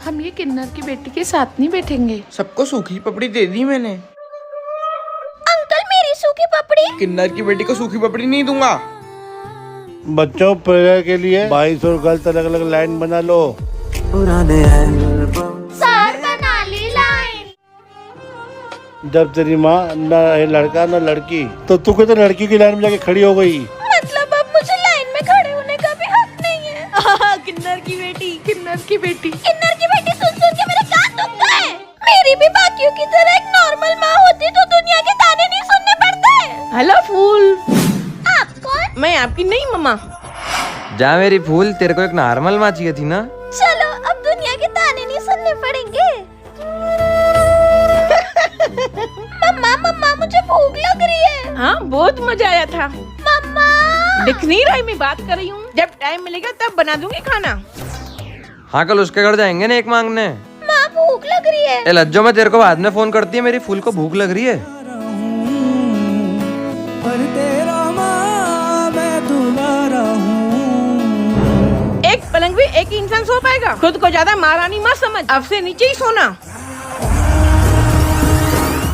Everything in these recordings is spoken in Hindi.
हम ये किन्नर की बेटी के साथ नहीं बैठेंगे। सबको सूखी पपड़ी दे दी मैंने। अंकल मेरी सूखी पपड़ी। किन्नर की बेटी को सूखी पपड़ी नहीं दूंगा। बच्चों प्रेयर के लिए 22 और गलत अलग अलग लाइन बना लो। पुराने सर बना ली लाइन। जब तेरी माँ न लड़का न लड़की तो तू कहते लड़की की लाइन में जाके खड़ी हो गई। मतलब अब मुझे लाइन में खड़े होने का भी हक नहीं है। किन्नर की बेटी, किन्नर की बेटी, किन्नर की बेटी सुन सुन के मेरे कान दुख गए। मेरी भी बाकियों की तरह एक नॉर्मल माँ होती तो दुनिया के ताने नहीं सुनने पड़ते। हेलो फूल। आप कौन? मैं आपकी नहीं मम्मा। जा मेरी फूल, तेरे को एक नॉर्मल माँ चाहिए थी ना। चलो अब दुनिया के ताने नहीं सुनने पड़ेंगे। मम्मा मम्मा मुझे भूख लग रही है। हाँ बहुत मजा आया था। मम्मा दिख नहीं रही मैं बात कर रही हूँ। जब टाइम मिलेगा तब बना दूंगी खाना। हाँ कल उसके घर जाएंगे ना एक मांगने। माँ भूख लग रही है। ए लज्जो, मैं तेरे को बाद में फोन करती है, मेरी फूल को भूख लग रही है। पर तेरा माँ मैं दुलारा हूँ। एक पलंग भी एक इंसान सो पाएगा? खुद को ज्यादा महारानी मत समझ, अब से नीचे ही सोना।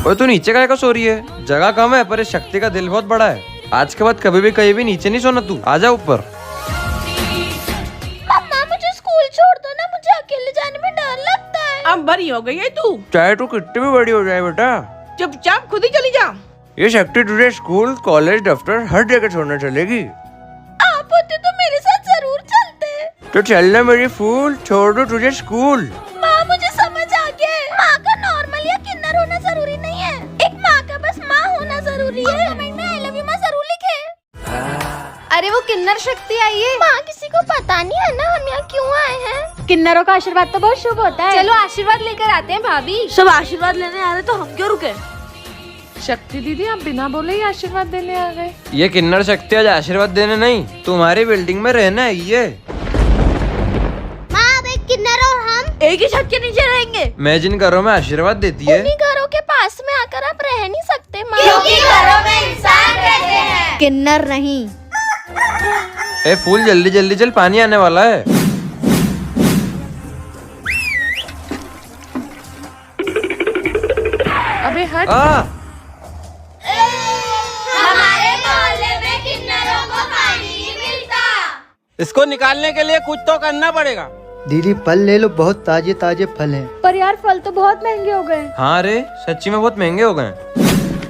और तू नीचे काहे को सो रही है? जगह कम है पर इस शक्ति का दिल बहुत बड़ा है। आज के बाद कभी भी कहीं भी नीचे नहीं सोना, तू आजा ऊपर। मम्मा मुझे स्कूल छोड़ दो ना, मुझे अकेले जाने में डर लगता है। अब बड़ी हो गई है तू, चाहे तू कितनी भी बड़ी हो जाए बेटा, चुपचाप खुद ही चली जा। ये शक्ति तुझे स्कूल कॉलेज दफ्तर हर जगह छोड़ने चलेगी। आप होते तो मेरे साथ जरूर चलते। तो चलना मेरी फूल, छोड़ दो तुझे स्कूल। माँ मुझे समझ आ गया है। माँ का नॉर्मल या किन्नर होना जरूरी नहीं है, एक माँ का बस माँ होना जरूरी है। कमेंट में आई लव यू माँ जरूर लिखे। अरे वो किन्नर शक्ति आई है। माँ किसी को पता नहीं है ना हम यहाँ क्यों आए हैं। किन्नरों का आशीर्वाद तो बहुत शुभ होता है। चलो आशीर्वाद लेकर आते हैं भाभी। सब आशीर्वाद लेने आ रहे तो हम क्यों रुके? शक्ति दीदी आप बिना बोले ही आशीर्वाद देने आ गए। ये किन्नर शक्ति आज आशीर्वाद देने नहीं, तुम्हारी बिल्डिंग में रहना है ये। माँ अब एक किन्नर और हम एक ही छत के नीचे रहेंगे। मैं जिन घरों में आशीर्वाद देती है, उन्हीं घरों के पास में आकर आप रह नहीं सकते माँ, क्योंकि घरों में इंसान रहते हैं, किन्नर नहीं। ए फूल जल्दी जल्दी चल, पानी आने वाला है। अबे हट। हमारे मोहल्ले में किन्नरों को पानी नहीं मिलता। इसको निकालने के लिए कुछ तो करना पड़ेगा। दीदी फल ले लो, बहुत ताजे ताजे फल हैं। पर यार फल तो बहुत महंगे हो गए। हाँ रे सच्ची में बहुत महंगे हो गए।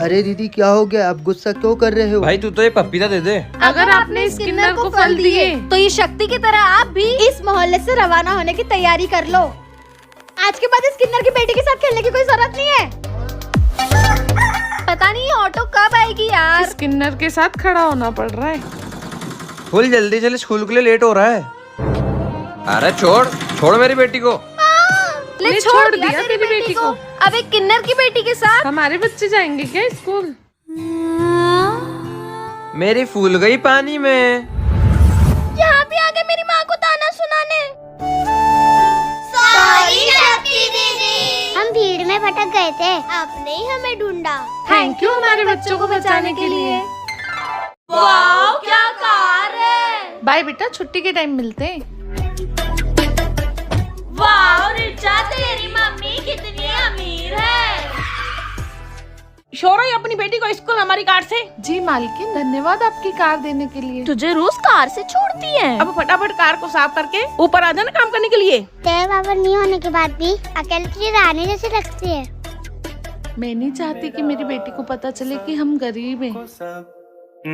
अरे दीदी क्या हो गया, आप गुस्सा क्यों कर रहे हो? भाई तू तो ये पपीता दे दे। अगर आपने इस किन्नर को फल दिए तो ये शक्ति की तरह आप भी इस मोहल्ले से रवाना होने की तैयारी कर लो। आज के बाद इस किन्नर की बेटी के साथ खेलने की कोई जरूरत नहीं है। पता नहीं ये ऑटो कब आएगी यार। इस किन्नर के साथ खड़ा होना पड़ रहा है। फूल जल्दी चल, स्कूल के लिए लेट हो रहा है। अरे छोड़ छोड़ मेरी बेटी को। ले छोड़ दिया तेरी बेटी को। अब एक किन्नर की बेटी के साथ हमारे बच्चे जाएंगे क्या स्कूल? मेरी फूल गई पानी में। यहाँ भी आ गए मेरी माँ को ताना सुनाने। सॉरी शक्ति दीदी, हम भीड़ में भटक गए थे, आपने ही हमें ढूंढा। थैंक यू हमारे बच्चों को बचाने के लिए। वाओ क्या कार है। बाय बेटा, छुट्टी के टाइम मिलते हैं। वाओ रिचा तेरी मम्मी कितनी अमीर है। शोरा अपनी बेटी को स्कूल हमारी कार से। जी मालकिन, धन्यवाद आपकी कार देने के लिए। तुझे रोज कार से छोड़ती है। अब फटाफट कार को साफ करके ऊपर आ जाना काम करने के लिए। तेरे पापा नहीं होने के बाद भी अकेले तुझे रानी जैसी लगती है। मैं नहीं चाहती कि मेरी बेटी को पता चले कि हम गरीब हैं।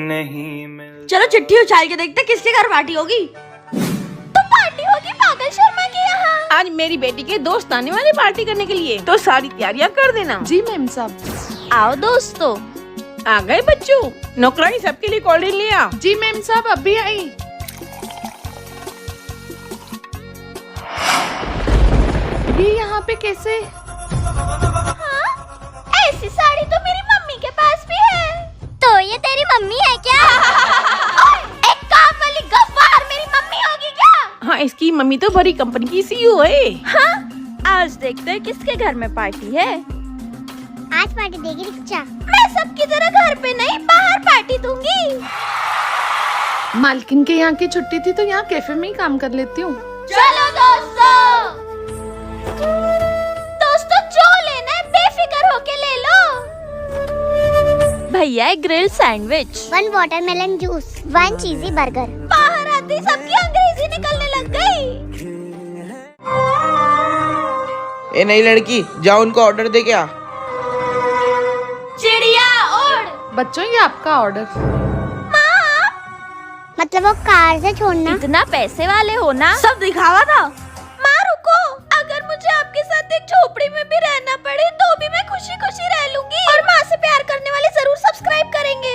नहीं मिल चलो चिट्ठी उछाल के देखते किसके घर पार्टी होगी। तो पार्टी होगी पागल शर्मा के यहाँ। आज मेरी बेटी के दोस्त आने वाले पार्टी करने के लिए, तो सारी तैयारियां कर देना। जी मैम साहब। आओ दोस्तों। आ गए बच्चों। नौकरानी सबके लिए कोल्ड ड्रिंक लिया। जी मैम साहब अभी आई। ये यहाँ पे कैसे? हाँ? ऐसी साड़ी तो मेरी मम्मी के पास भी है। तो ये तेरी मम्मी है क्या? एक काम वाली गफ्फार मेरी मम्मी होगी क्या? हाँ इसकी मम्मी तो बड़ी कंपनी की सीईओ है। हाँ आज देखते हैं किसके घर में पार्टी है। आज पार्टी देगी रिचा। मैं सबकी तरह घर पे नहीं बाहर पार्टी दूंगी। मालकिन के यहाँ की छुट्टी थी तो यहाँ कैफे में ही काम कर लेती हूँ। चलो दोस्तों। भैया एक grill sandwich. 1 watermelon juice, 1 cheesy burger. बाहर आते सबकी अंग्रेजी निकलने लग गई। ए नई लड़की, जाओ उनको ऑर्डर दे क्या। चिड़िया उड़। बच्चों ये आपका ऑर्डर। मतलब वो कार से छोड़ना। इतना पैसे वाले हो ना, सब दिखावा था। माँ रुको, अगर मुझे आपके साथ एक झोपड़ी में भी रहना पड़े तो भी मैं खुशी खुशी रह लूंगी। और माँ से प्यार करने वाले जरूर सब्सक्राइब करेंगे।